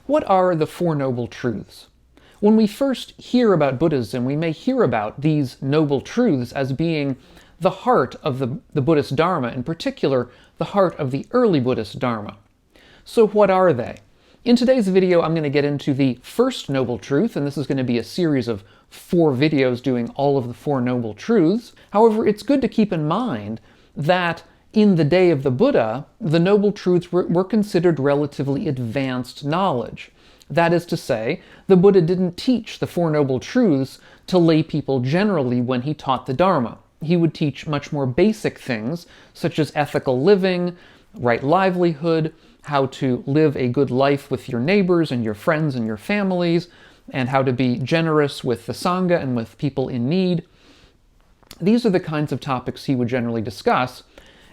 What are the Four Noble Truths? When we first hear about Buddhism, we may hear about these noble truths as being the heart of the Buddhist Dharma, in particular, the heart of the early Buddhist Dharma. So what are they? In today's video, I'm going to get into the first noble truth, and this is going to be a series of 4 videos doing all of the Four Noble Truths. However, it's good to keep in mind that in the day of the Buddha, the Noble Truths were considered relatively advanced knowledge. That is to say, the Buddha didn't teach the Four Noble Truths to lay people generally when he taught the Dharma. He would teach much more basic things, such as ethical living, right livelihood, how to live a good life with your neighbors and your friends and your families, and how to be generous with the Sangha and with people in need. These are the kinds of topics he would generally discuss,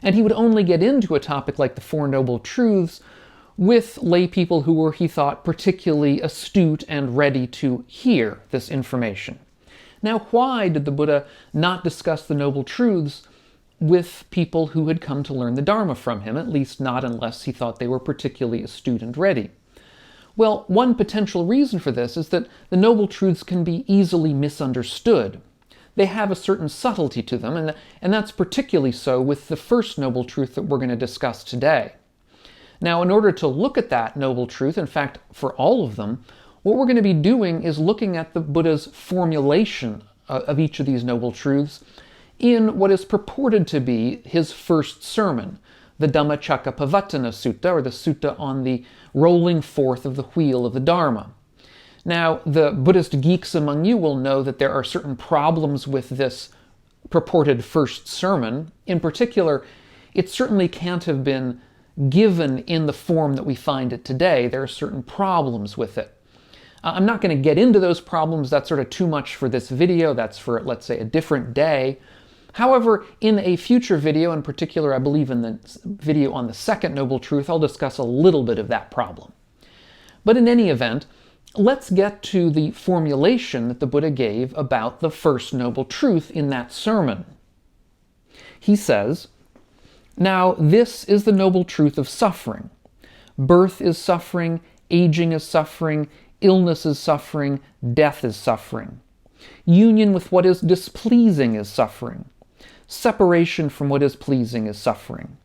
and he would only get into a topic like the Four Noble Truths with lay people who were, he thought, particularly astute and ready to hear this information. Now, why did the Buddha not discuss the Noble Truths with people who had come to learn the Dharma from him, at least not unless he thought they were particularly astute and ready? Well, one potential reason for this is that the Noble Truths can be easily misunderstood. They have a certain subtlety to them, and that's particularly so with the first Noble Truth that we're going to discuss today. Now, in order to look at that Noble Truth, in fact, for all of them, what we're going to be doing is looking at the Buddha's formulation of each of these Noble Truths in what is purported to be his first sermon, the Dhammacakkappavattana Sutta, or the Sutta on the rolling forth of the wheel of the Dharma. Now, the Buddhist geeks among you will know that there are certain problems with this purported first sermon. In particular, it certainly can't have been given in the form that we find it today. There are certain problems with it. I'm not going to get into those problems. That's sort of too much for this video. That's for, let's say, a different day. However, in a future video, in particular, I believe in the video on the second Noble Truth, I'll discuss a little bit of that problem. But in any event, let's get to the formulation that the Buddha gave about the first Noble Truth in that sermon. He says, "Now this is the Noble Truth of suffering. Birth is suffering, aging is suffering, illness is suffering, death is suffering. Union with what is displeasing is suffering. Separation from what is pleasing is suffering.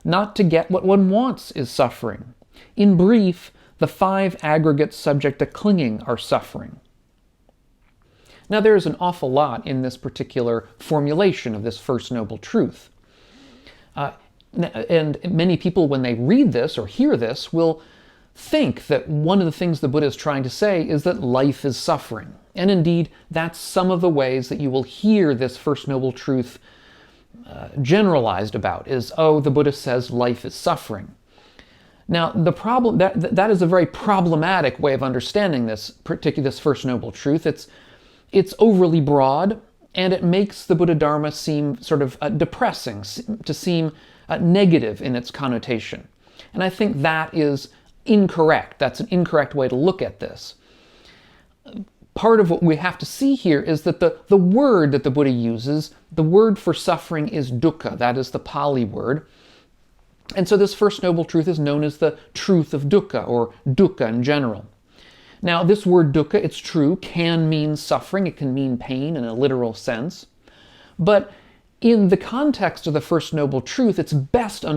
Not to get what one wants is suffering. In brief, the 5 aggregates subject to clinging are suffering." Now there is an awful lot in this particular formulation of this first Noble Truth. And many people, when they read this or hear this, will think that one of the things the Buddha is trying to say is that life is suffering. And indeed, that's some of the ways that you will hear this first Noble Truth generalized about, is, oh, the Buddha says life is suffering. Now, the problem, that is a very problematic way of understanding this first Noble Truth. It's overly broad, and it makes the Buddha Dharma seem sort of depressing, to seem negative in its connotation. And I think that is incorrect. That's an incorrect way to look at this. Part of what we have to see here is that the word that the Buddha uses, the word for suffering is dukkha. That is the Pali word. And so this first Noble Truth is known as the truth of dukkha, or dukkha in general. Now, this word dukkha, it's true, can mean suffering. It can mean pain in a literal sense. But in the context of the first Noble Truth, it's better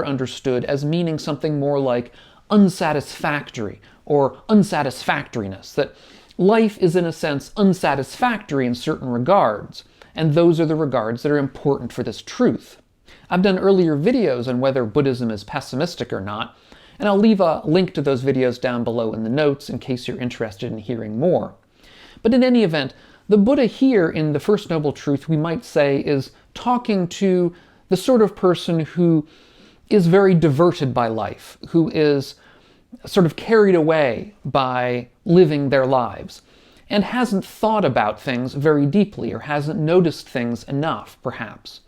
understood as meaning something more like unsatisfactory or unsatisfactoriness, that life is in a sense unsatisfactory in certain regards, and those are the regards that are important for this truth. I've done earlier videos on whether Buddhism is pessimistic or not, and I'll leave a link to those videos down below in the notes in case you're interested in hearing more. But in any event, the Buddha here in the first Noble Truth, we might say, is talking to the sort of person who is very diverted by life, who is sort of carried away by living their lives, and hasn't thought about things very deeply, or hasn't noticed things enough, perhaps.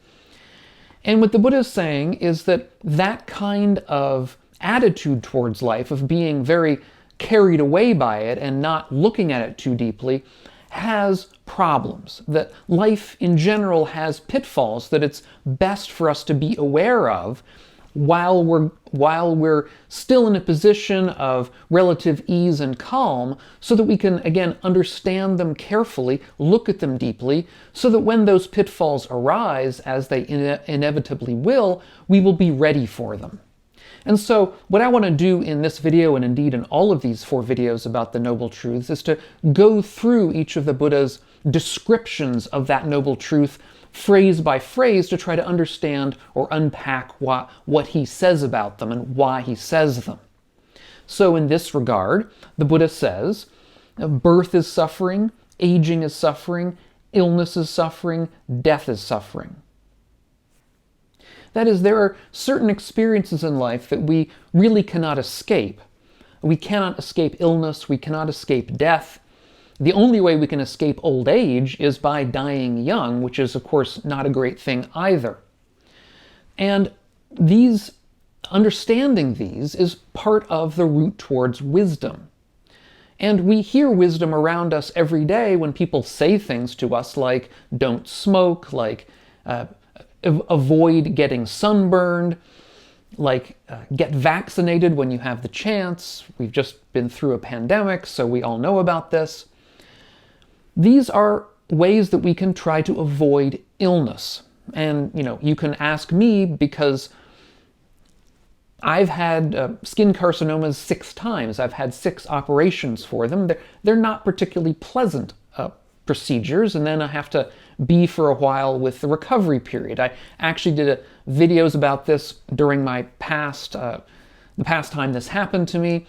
And what the Buddha is saying is that that kind of attitude towards life, of being very carried away by it and not looking at it too deeply, has problems. That life in general has pitfalls that it's best for us to be aware of while we're still in a position of relative ease and calm, so that we can, again, understand them carefully, look at them deeply, so that when those pitfalls arise, as they inevitably will, we will be ready for them. And so what I want to do in this video, and indeed in all of these 4 videos about the Noble Truths, is to go through each of the Buddha's descriptions of that Noble Truth, phrase by phrase, to try to understand or unpack what he says about them and why he says them. So in this regard, the Buddha says, birth is suffering, aging is suffering, illness is suffering, death is suffering. That is, there are certain experiences in life that we really cannot escape. We cannot escape illness, we cannot escape death. The only way we can escape old age is by dying young, which is, of course, not a great thing either. And understanding these is part of the route towards wisdom. And we hear wisdom around us every day when people say things to us like, don't smoke, like, avoid getting sunburned, like, get vaccinated when you have the chance. We've just been through a pandemic, so we all know about this. These are ways that we can try to avoid illness. And, you can ask me, because I've had skin carcinomas 6 times. I've had 6 operations for them. They're not particularly pleasant procedures, and then I have to be for a while with the recovery period. I actually did videos about this during the past time this happened to me.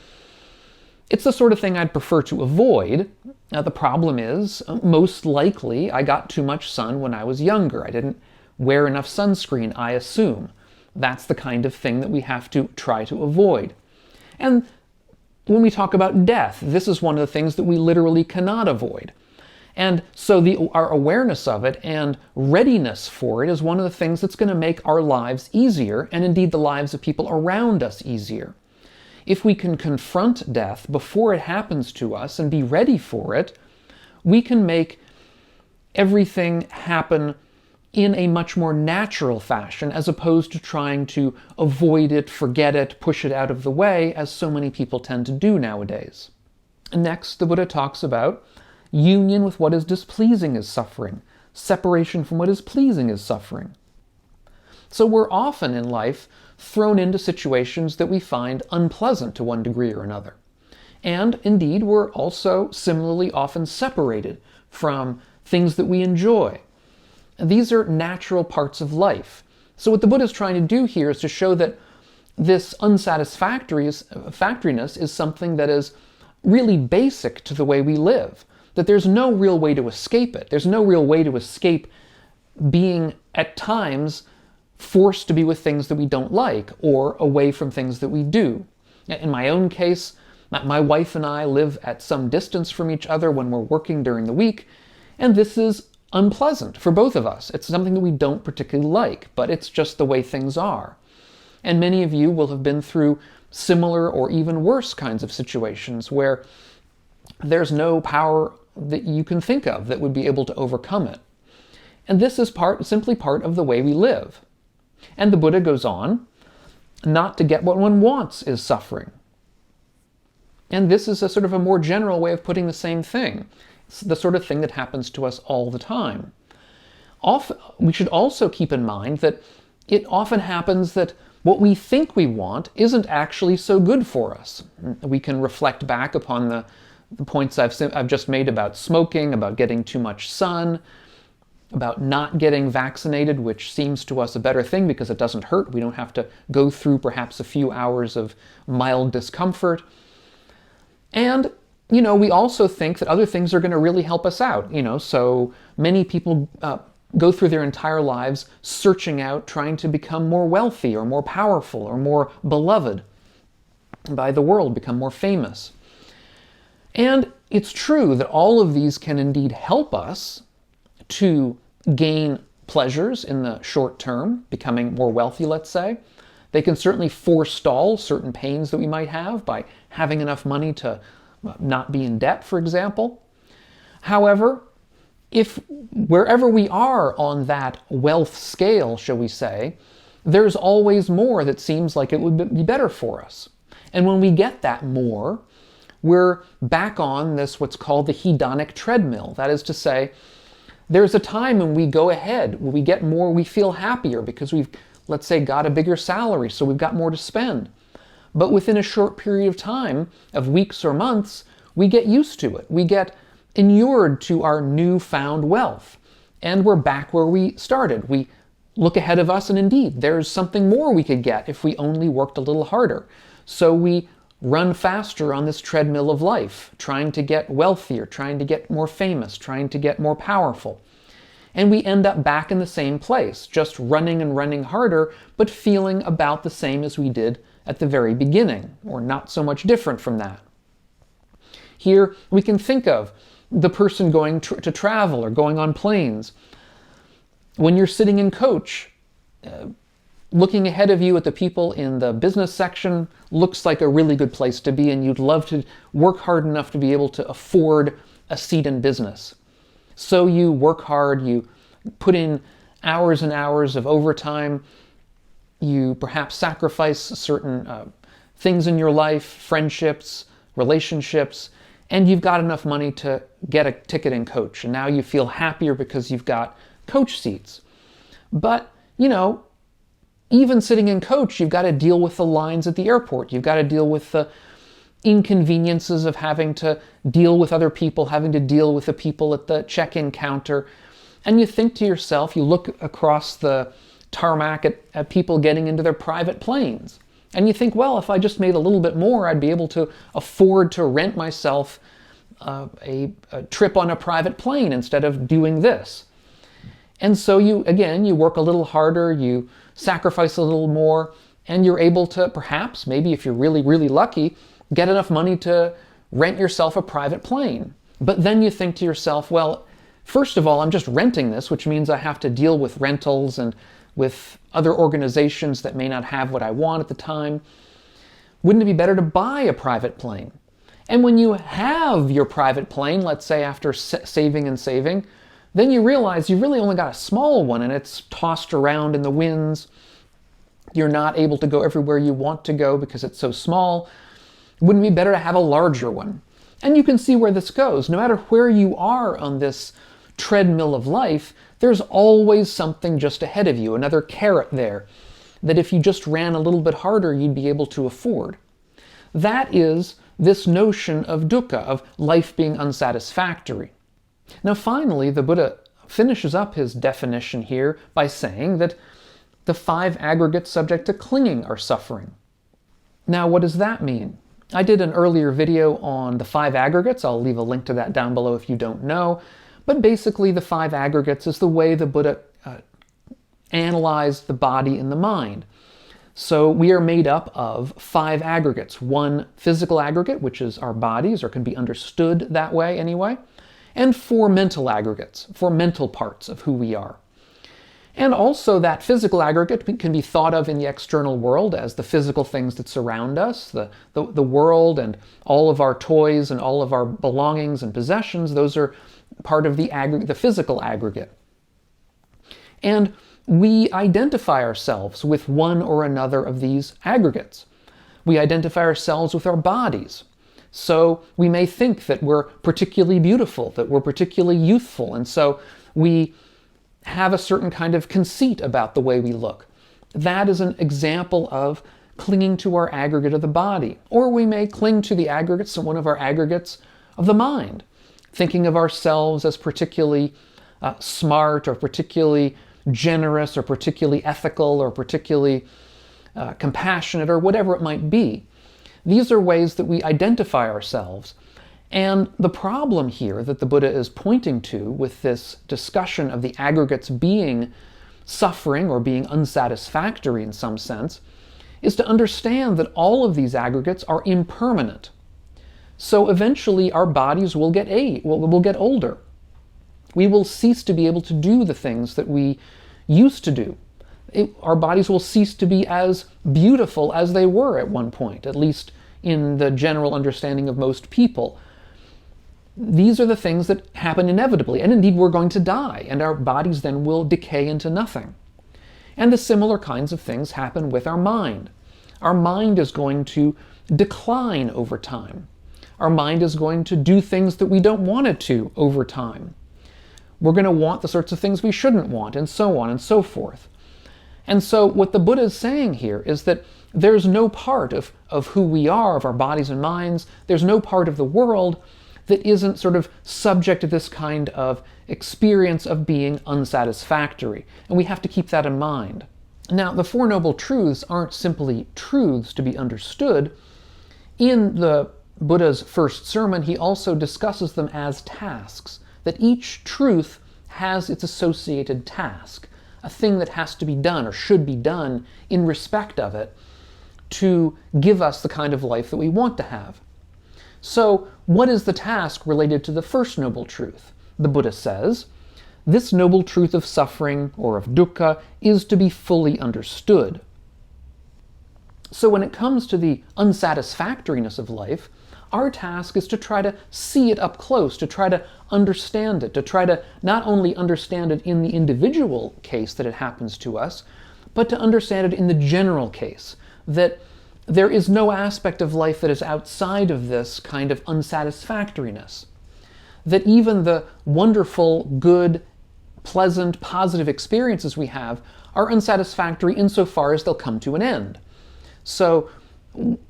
It's the sort of thing I'd prefer to avoid. The problem is, most likely, I got too much sun when I was younger. I didn't wear enough sunscreen, I assume. That's the kind of thing that we have to try to avoid. And when we talk about death, this is one of the things that we literally cannot avoid. And so our awareness of it and readiness for it is one of the things that's going to make our lives easier, and indeed the lives of people around us easier. If we can confront death before it happens to us and be ready for it, we can make everything happen in a much more natural fashion, as opposed to trying to avoid it, forget it, push it out of the way, as so many people tend to do nowadays. Next, the Buddha talks about union with what is displeasing is suffering. Separation from what is pleasing is suffering. So we're often in life thrown into situations that we find unpleasant to one degree or another. And indeed, we're also similarly often separated from things that we enjoy. These are natural parts of life. So what the Buddha is trying to do here is to show that this unsatisfactoriness is something that is really basic to the way we live, that there's no real way to escape it. There's no real way to escape being, at times, forced to be with things that we don't like, or away from things that we do. In my own case, my wife and I live at some distance from each other when we're working during the week, and this is unpleasant for both of us. It's something that we don't particularly like, but it's just the way things are. And many of you will have been through similar or even worse kinds of situations where there's no power that you can think of that would be able to overcome it. And this is simply part of the way we live. And the Buddha goes on, not to get what one wants is suffering. And this is a sort of a more general way of putting the same thing. It's the sort of thing that happens to us all the time. We should also keep in mind that it often happens that what we think we want isn't actually so good for us. We can reflect back upon the points I've just made about smoking, about getting too much sun, about not getting vaccinated, which seems to us a better thing because it doesn't hurt. We don't have to go through perhaps a few hours of mild discomfort. And, we also think that other things are going to really help us out. So many people go through their entire lives searching out, trying to become more wealthy or more powerful or more beloved by the world, become more famous. And it's true that all of these can indeed help us to gain pleasures in the short term, becoming more wealthy, let's say. They can certainly forestall certain pains that we might have by having enough money to not be in debt, for example. However, if wherever we are on that wealth scale, shall we say, there's always more that seems like it would be better for us. And when we get that more, we're back on this what's called the hedonic treadmill. That is to say, there's a time when we go ahead, when we get more, we feel happier because we've, let's say, got a bigger salary, so we've got more to spend. But within a short period of time, of weeks or months, we get used to it. We get inured to our newfound wealth. And we're back where we started. We look ahead of us, and indeed, there's something more we could get if we only worked a little harder. So we run faster on this treadmill of life, trying to get wealthier, trying to get more famous, trying to get more powerful. And we end up back in the same place, just running and running harder, but feeling about the same as we did at the very beginning, or not so much different from that. Here we can think of the person going to travel or going on planes. When you're sitting in coach, looking ahead of you at the people in the business section looks like a really good place to be, and you'd love to work hard enough to be able to afford a seat in business. So you work hard, you put in hours and hours of overtime, you perhaps sacrifice certain things in your life, friendships, relationships, and you've got enough money to get a ticket in coach. And now you feel happier because you've got coach seats. But, you know, even sitting in coach, you've got to deal with the lines at the airport. You've got to deal with the inconveniences of having to deal with other people, having to deal with the people at the check-in counter. And you think to yourself, you look across the tarmac at people getting into their private planes. And you think, well, if I just made a little bit more, I'd be able to afford to rent myself a trip on a private plane instead of doing this. And so you work a little harder, you sacrifice a little more, and you're able to perhaps, maybe if you're really, really lucky, get enough money to rent yourself a private plane. But then you think to yourself, well, first of all, I'm just renting this, which means I have to deal with rentals and with other organizations that may not have what I want at the time. Wouldn't it be better to buy a private plane? And when you have your private plane, let's say after saving and saving, then you realize you really only got a small one and it's tossed around in the winds. You're not able to go everywhere you want to go because it's so small. Wouldn't it be better to have a larger one? And you can see where this goes. No matter where you are on this treadmill of life, there's always something just ahead of you, another carrot there, that if you just ran a little bit harder, you'd be able to afford. That is this notion of dukkha, of life being unsatisfactory. Now finally, the Buddha finishes up his definition here by saying that the 5 aggregates subject to clinging are suffering. Now what does that mean? I did an earlier video on the 5 aggregates. I'll leave a link to that down below if you don't know. But basically the 5 aggregates is the way the Buddha analyzed the body and the mind. So we are made up of 5 aggregates. 1 physical aggregate, which is our bodies, or can be understood that way anyway, and 4 mental aggregates, 4 mental parts of who we are. And also that physical aggregate can be thought of in the external world as the physical things that surround us, the world and all of our toys and all of our belongings and possessions. Those are part of the physical aggregate. And we identify ourselves with one or another of these aggregates. We identify ourselves with our bodies. So we may think that we're particularly beautiful, that we're particularly youthful, and so we have a certain kind of conceit about the way we look. That is an example of clinging to our aggregate of the body. Or we may cling to the aggregates, one of our aggregates of the mind, thinking of ourselves as particularly smart or particularly generous or particularly ethical or particularly compassionate or whatever it might be. These are ways that we identify ourselves. And the problem here that the Buddha is pointing to with this discussion of the aggregates being suffering or being unsatisfactory in some sense is to understand that all of these aggregates are impermanent. So eventually our bodies will get older. We will cease to be able to do the things that we used to do. Our bodies will cease to be as beautiful as they were at one point, at least in the general understanding of most people. These are the things that happen inevitably, and indeed we're going to die, and our bodies then will decay into nothing. And the similar kinds of things happen with our mind. Our mind is going to decline over time. Our mind is going to do things that we don't want it to over time. We're going to want the sorts of things we shouldn't want, and so on and so forth. And so what the Buddha is saying here is that there's no part of who we are, of our bodies and minds, there's no part of the world that isn't sort of subject to this kind of experience of being unsatisfactory. And we have to keep that in mind. Now, the Four Noble Truths aren't simply truths to be understood. In the Buddha's first sermon, he also discusses them as tasks, that each truth has its associated task, a thing that has to be done or should be done in respect of it to give us the kind of life that we want to have. So, what is the task related to the first noble truth? The Buddha says, this noble truth of suffering, or of dukkha, is to be fully understood. So when it comes to the unsatisfactoriness of life, our task is to try to see it up close, to try to understand it, to try to not only understand it in the individual case that it happens to us, but to understand it in the general case, that there is no aspect of life that is outside of this kind of unsatisfactoriness. That even the wonderful, good, pleasant, positive experiences we have are unsatisfactory insofar as they'll come to an end. So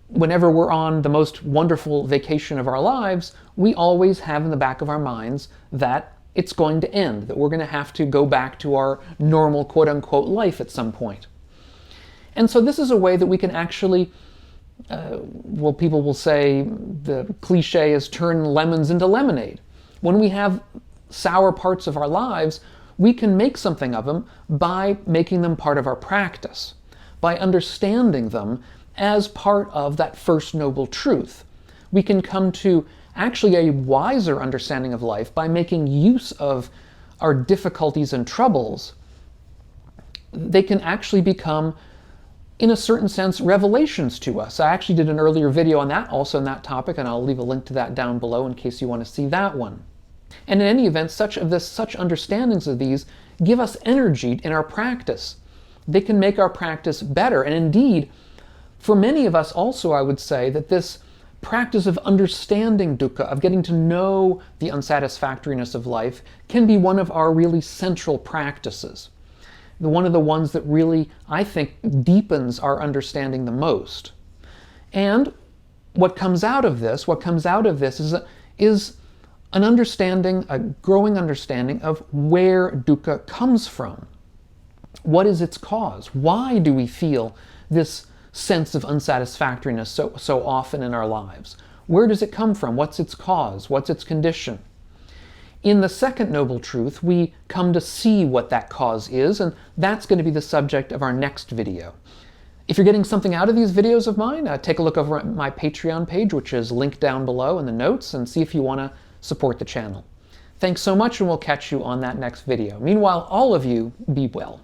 whenever we're on the most wonderful vacation of our lives, we always have in the back of our minds that it's going to end, that we're going to have to go back to our normal quote-unquote life at some point. And so this is a way that we can actually, people will say the cliche is turn lemons into lemonade. When we have sour parts of our lives, we can make something of them by making them part of our practice, by understanding them as part of that first noble truth. We can come to actually a wiser understanding of life by making use of our difficulties and troubles. They can actually become, in a certain sense, revelations to us. I actually did an earlier video on that, also on that topic, and I'll leave a link to that down below in case you want to see that one. And in any event, such understandings of these give us energy in our practice. They can make our practice better. And indeed, for many of us also, I would say that this practice of understanding dukkha, of getting to know the unsatisfactoriness of life, can be one of our really central practices. One of the ones that really, I think, deepens our understanding the most. And what comes out of this is an understanding, a growing understanding of where dukkha comes from. What is its cause? Why do we feel this sense of unsatisfactoriness so often in our lives? Where does it come from? What's its cause? What's its condition? In the second noble truth, we come to see what that cause is, and that's going to be the subject of our next video. If you're getting something out of these videos of mine, take a look over at my Patreon page, which is linked down below in the notes, and see if you want to support the channel. Thanks so much, and we'll catch you on that next video. Meanwhile, all of you, be well.